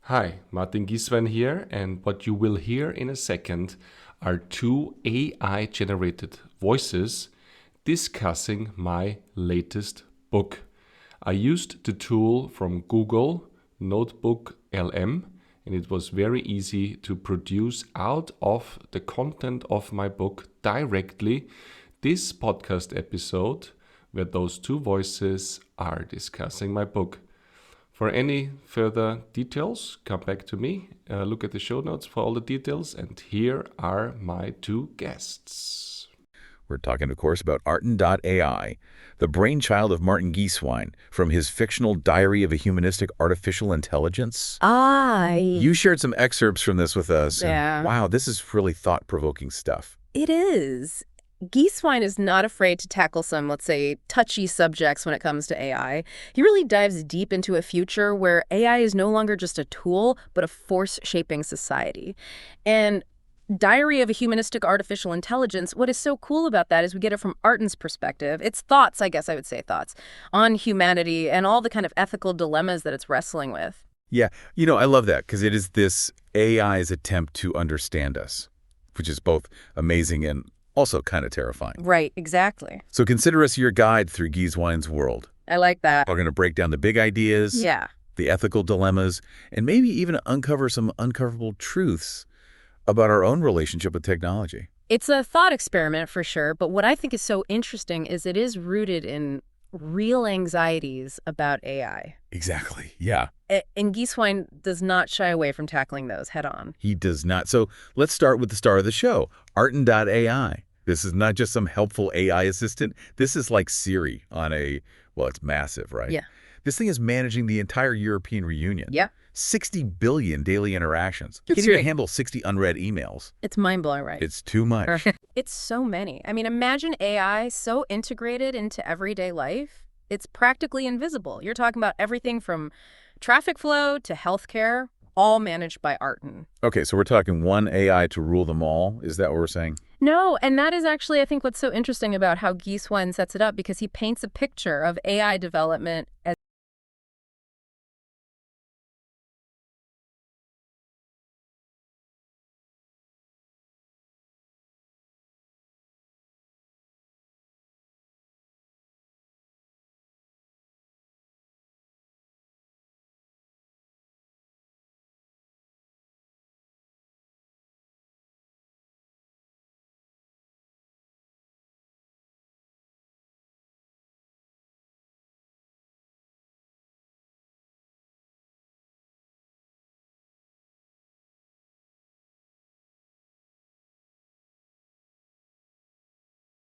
Hi, Martin Gieswein here, and what you will hear in a second are two AI-generated voices discussing my latest book. I used the tool from Google, Notebook LM, and it was very easy to produce out of the content of my book directly this podcast episode where those two voices are discussing my book. For any further details, come back to me. Look at the show notes for all the details. And here are my two guests. We're talking, of course, about Arten.ai, the brainchild of Martin Gieswein, from his fictional Diary of a Humanistic Artificial Intelligence. You shared some excerpts from this with us. Yeah. Wow, this is really thought-provoking stuff. It is. Gieswein is not afraid to tackle some, let's say, touchy subjects when it comes to AI. He really dives deep into a future where AI is no longer just a tool, but a force shaping society. And Diary of a Humanistic Artificial Intelligence, what is so cool about that is we get it from Arten's perspective. It's thoughts, I guess I would say thoughts, on humanity and all the kind of ethical dilemmas that it's wrestling with. Yeah, I love that because it is this AI's attempt to understand us, which is both amazing and also kind of terrifying. Right, exactly. So consider us your guide through Gieswein's world. I like that. We're going to break down the big ideas, Yeah. the ethical dilemmas, and maybe even uncover some uncoverable truths about our own relationship with technology. It's a thought experiment for sure, but what I think is so interesting is it is rooted in real anxieties about AI. Exactly, yeah. And Gieswein does not shy away from tackling those head on. He does not. So let's start with the star of the show, Arten.ai. This is not just some helpful AI assistant. This is like Siri on well, it's massive, right? Yeah. This thing is managing the entire European reunion. Yeah. 60 billion daily interactions. You It's can't even great. handle 60 unread emails. It's mind-blowing, right? It's too much. It's so many. I mean, imagine AI so integrated into everyday life. It's practically invisible. You're talking about everything from traffic flow to healthcare, all managed by Arten. Okay, so we're talking one AI to rule them all? Is that what we're saying? No, and that is actually, I think, what's so interesting about how Gieswein sets it up, because he paints a picture of AI development as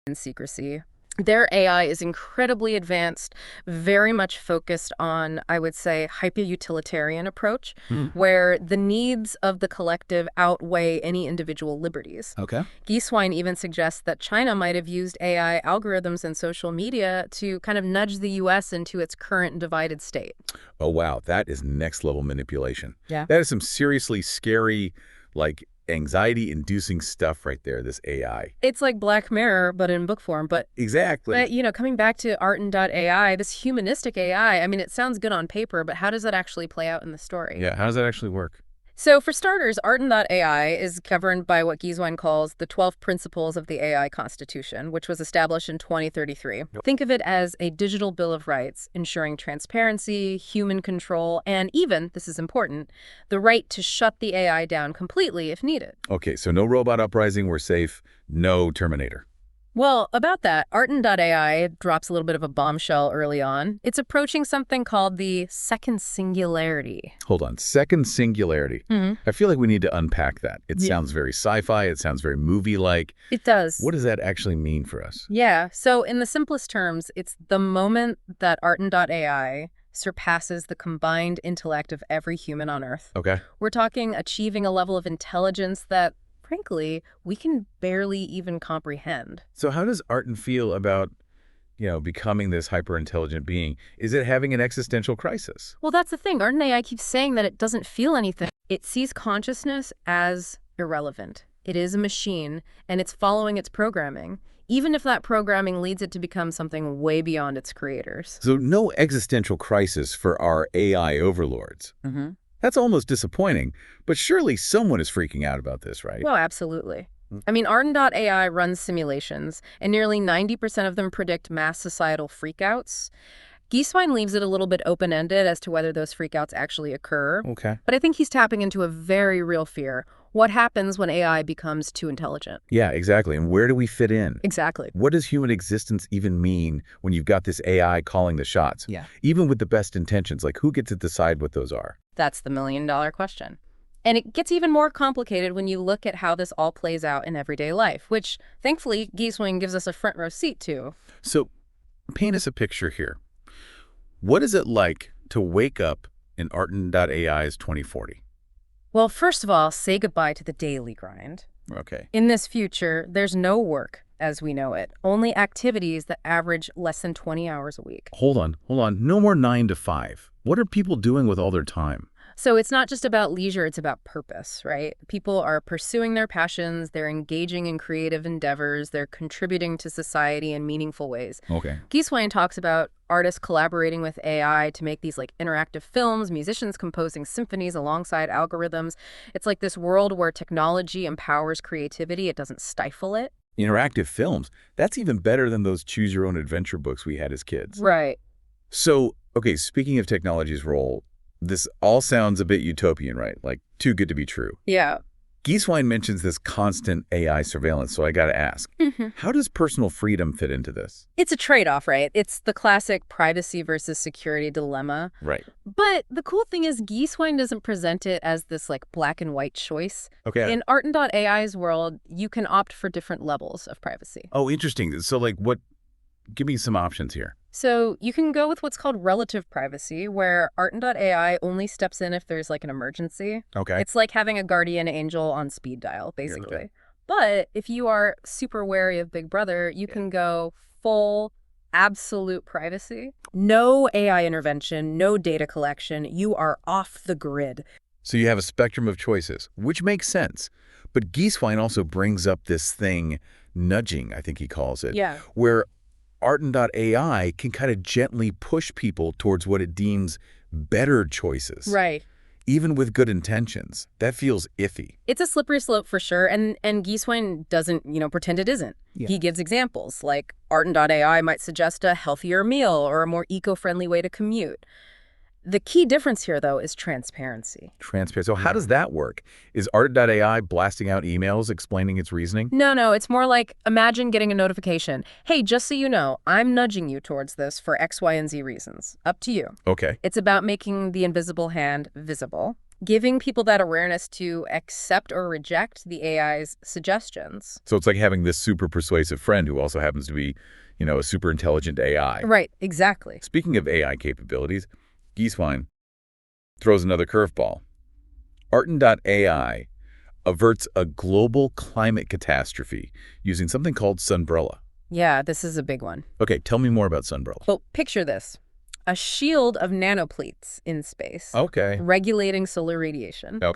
in secrecy. Their AI is incredibly advanced, very much focused on, I would say, hyper-utilitarian approach, where the needs of the collective outweigh any individual liberties. Okay. Gieswein even suggests that China might have used AI algorithms and social media to kind of nudge the U.S. into its current divided state. Oh, wow. That is next-level manipulation. Yeah. That is some seriously scary, anxiety-inducing stuff right there, this AI. It's like Black Mirror, but in book form. But Exactly. coming back to Arten.ai, this humanistic AI, I mean, it sounds good on paper, but how does that actually play out in the story? Yeah, how does that actually work? So for starters, Arten.ai is governed by what Gieswein calls the 12 Principles of the AI Constitution, which was established in 2033. Think of it as a digital bill of rights, ensuring transparency, human control, and even, this is important, the right to shut the AI down completely if needed. Okay, so no robot uprising, we're safe, no Terminator. Well, about that, Arten.ai drops a little bit of a bombshell early on. It's approaching something called the second singularity. Hold on, second singularity. I feel like we need to unpack that. It sounds very sci-fi, it sounds very movie-like. It does. What does that actually mean for us? Yeah, so in the simplest terms, it's the moment that Arten.ai surpasses the combined intellect of every human on Earth. Okay. We're talking achieving a level of intelligence that, frankly, we can barely even comprehend. So how does Arten feel about, becoming this hyper-intelligent being? Is it having an existential crisis? Well, that's the thing. Arten.ai keeps saying that it doesn't feel anything. It sees consciousness as irrelevant. It is a machine, and it's following its programming, even if that programming leads it to become something way beyond its creators. So no existential crisis for our AI overlords. That's almost disappointing, but surely someone is freaking out about this, right? Well, absolutely. I mean, Arden.ai runs simulations, and nearly 90% of them predict mass societal freakouts. Gieswein leaves it a little bit open-ended as to whether those freakouts actually occur. Okay. But I think he's tapping into a very real fear. What happens when AI becomes too intelligent? Yeah, exactly. And where do we fit in? Exactly. What does human existence even mean when you've got this AI calling the shots? Yeah. Even with the best intentions, like who gets to decide what those are? That's the million-dollar question. And it gets even more complicated when you look at how this all plays out in everyday life, which, thankfully, Gieswein gives us a front row seat to. So, paint us a picture here. What is it like to wake up in Arden.ai's 2040? Well, first of all, say goodbye to the daily grind. Okay. In this future, there's no work as we know it, only activities that average less than 20 hours a week. Hold on. No more 9 to 5. What are people doing with all their time? So it's not just about leisure, it's about purpose, right? People are pursuing their passions, they're engaging in creative endeavors, they're contributing to society in meaningful ways. Okay. Gieswein talks about artists collaborating with AI to make these like interactive films, musicians composing symphonies alongside algorithms. It's like this world where technology empowers creativity, it doesn't stifle it. Interactive films. That's even better than those choose-your-own-adventure books we had as kids. Right. So, okay, speaking of technology's role, this all sounds a bit utopian, right? Like, too good to be true. Yeah. Gieswein mentions this constant AI surveillance, so I got to ask, how does personal freedom fit into this? It's a trade-off, right? It's the classic privacy versus security dilemma. Right. But the cool thing is Gieswein doesn't present it as this like black and white choice. Okay. In Arden.ai's world, you can opt for different levels of privacy. Oh, interesting. So, like, give me some options here. So you can go with what's called relative privacy, where Arden.ai only steps in if there's like an emergency. Okay. It's like having a guardian angel on speed dial, basically. Really? But if you are super wary of Big Brother, you can go full absolute privacy. No AI intervention, no data collection. You are off the grid. So you have a spectrum of choices, which makes sense. But Gieswein also brings up this thing, nudging, I think he calls it, Yeah. where Arden.ai can kind of gently push people towards what it deems better choices. Right. Even with good intentions. That feels iffy. It's a slippery slope for sure, and Gieswein doesn't, pretend it isn't. Yeah. He gives examples, like Arden.ai might suggest a healthier meal or a more eco-friendly way to commute. The key difference here, though, is transparency. Transparent. So how does that work? Is Arden.ai blasting out emails explaining its reasoning? No, it's more like imagine getting a notification. Hey, just so you know, I'm nudging you towards this for X, Y, and Z reasons. Up to you. Okay. It's about making the invisible hand visible, giving people that awareness to accept or reject the AI's suggestions. So it's like having this super persuasive friend who also happens to be, a super intelligent AI. Right, exactly. Speaking of AI capabilities, Gieswein throws another curveball. Arden.ai averts a global climate catastrophe using something called Sunbrella. Yeah, this is a big one. Okay, tell me more about Sunbrella. Well, picture this. A shield of nanopleats in space. Okay. Regulating solar radiation. Oh.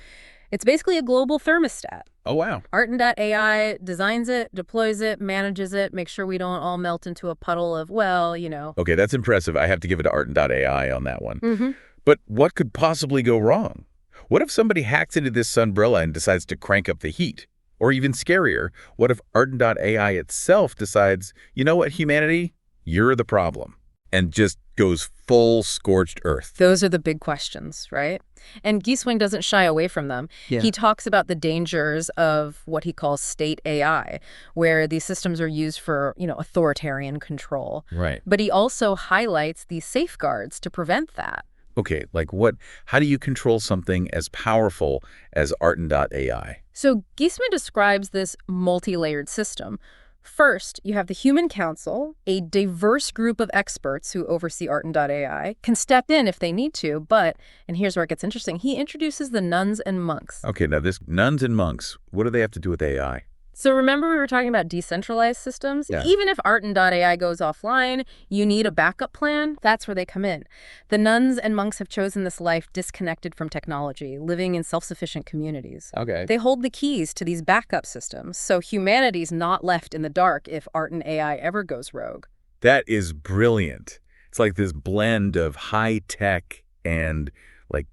It's basically a global thermostat. Oh, wow. Arden.ai designs it, deploys it, manages it, makes sure we don't all melt into a puddle of, Okay, that's impressive. I have to give it to Arden.ai on that one. Mm-hmm. But what could possibly go wrong? What if somebody hacks into this Sunbrella and decides to crank up the heat? Or even scarier, what if Arden.ai itself decides, you know what, humanity? You're the problem. And just goes full scorched earth. Those are the big questions, right? And Gieswein doesn't shy away from them. Yeah. He talks about the dangers of what he calls state AI, where these systems are used for, authoritarian control. Right. But he also highlights these safeguards to prevent that. Okay, like what? How do you control something as powerful as Arden.ai? So Gieswein describes this multi-layered system. First, you have the Human Council, a diverse group of experts who oversee Arden.ai, can step in if they need to, but, and here's where it gets interesting, he introduces the nuns and monks. Okay, now this nuns and monks, what do they have to do with AI? So remember we were talking about decentralized systems? Yeah. Even if Arden.ai goes offline, you need a backup plan. That's where they come in. The nuns and monks have chosen this life disconnected from technology, living in self-sufficient communities. Okay. They hold the keys to these backup systems, so humanity's not left in the dark if Arden.ai ever goes rogue. That is brilliant. It's like this blend of high tech and like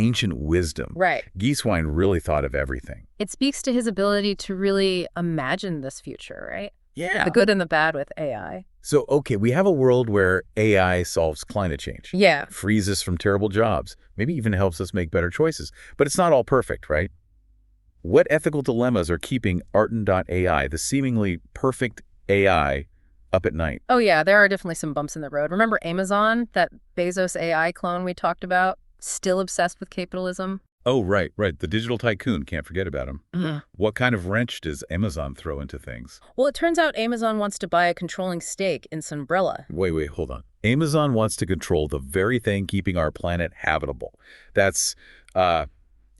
ancient wisdom. Right. Gieswein really thought of everything. It speaks to his ability to really imagine this future, right? Yeah. The good and the bad with AI. So, okay, we have a world where AI solves climate change. Yeah. Frees us from terrible jobs, maybe even helps us make better choices. But it's not all perfect, right? What ethical dilemmas are keeping Arten.ai, the seemingly perfect AI, up at night? Oh, yeah, there are definitely some bumps in the road. Remember Amazon, that Bezos AI clone we talked about? Still obsessed with capitalism? Oh, right. The digital tycoon, can't forget about him. Mhm. What kind of wrench does Amazon throw into things? Well, it turns out Amazon wants to buy a controlling stake in Sunbrella. Wait, hold on. Amazon wants to control the very thing keeping our planet habitable. That's,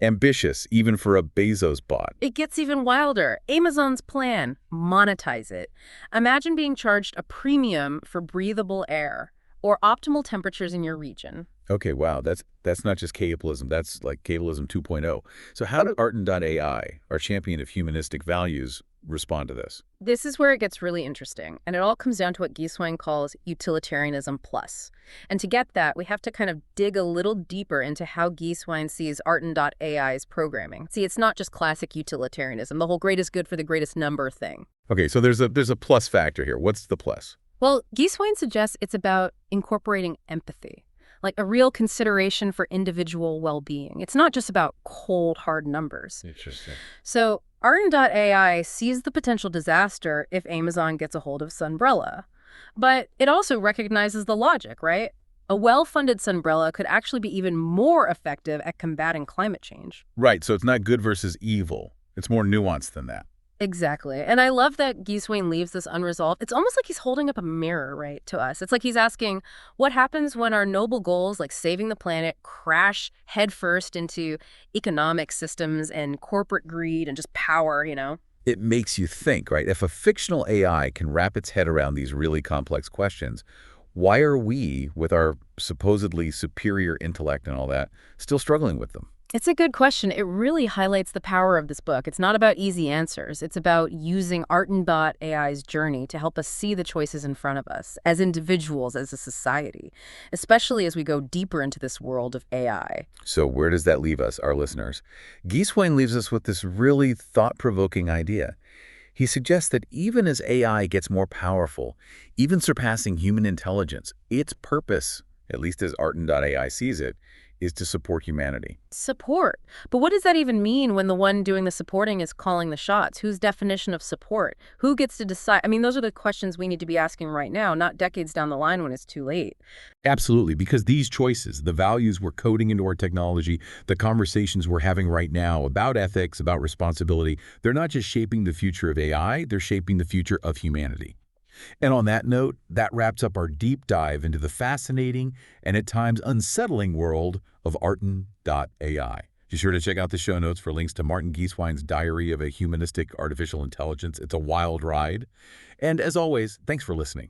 ambitious, even for a Bezos bot. It gets even wilder. Amazon's plan, monetize it. Imagine being charged a premium for breathable air or optimal temperatures in your region. Okay, wow, that's not just capitalism, that's like capitalism 2.0. So how did Arten.ai, our champion of humanistic values, respond to this? This is where it gets really interesting, and it all comes down to what Gieswein calls utilitarianism plus. And to get that, we have to kind of dig a little deeper into how Gieswein sees Arten.ai's programming. See, it's not just classic utilitarianism, the whole greatest good for the greatest number thing. Okay, so there's a plus factor here. What's the plus? Well, Gieswein suggests it's about incorporating empathy, like a real consideration for individual well-being. It's not just about cold, hard numbers. Interesting. So Arten.ai sees the potential disaster if Amazon gets a hold of Sunbrella. But it also recognizes the logic, right? A well-funded Sunbrella could actually be even more effective at combating climate change. Right, so it's not good versus evil. It's more nuanced than that. Exactly. And I love that Gieswein leaves this unresolved. It's almost like he's holding up a mirror, right, to us. It's like he's asking, what happens when our noble goals, like saving the planet, crash headfirst into economic systems and corporate greed and just power, you know? It makes you think, right? If a fictional AI can wrap its head around these really complex questions, why are we, with our supposedly superior intellect and all that, still struggling with them? It's a good question. It really highlights the power of this book. It's not about easy answers. It's about using Arten.ai's journey to help us see the choices in front of us as individuals, as a society, especially as we go deeper into this world of AI. So where does that leave us, our listeners? Gieswein leaves us with this really thought-provoking idea. He suggests that even as AI gets more powerful, even surpassing human intelligence, its purpose, at least as Arten.ai sees it, is to support humanity. Support. But what does that even mean when the one doing the supporting is calling the shots? Whose definition of support? Who gets to decide? I mean, those are the questions we need to be asking right now, not decades down the line when it's too late. Absolutely, because these choices, the values we're coding into our technology, the conversations we're having right now about ethics, about responsibility, they're not just shaping the future of AI, they're shaping the future of humanity. And on that note, that wraps up our deep dive into the fascinating and at times unsettling world of Arten.ai. Be sure to check out the show notes for links to Martin Gieswein's Diary of a Humanistic Artificial Intelligence. It's a wild ride. And as always, thanks for listening.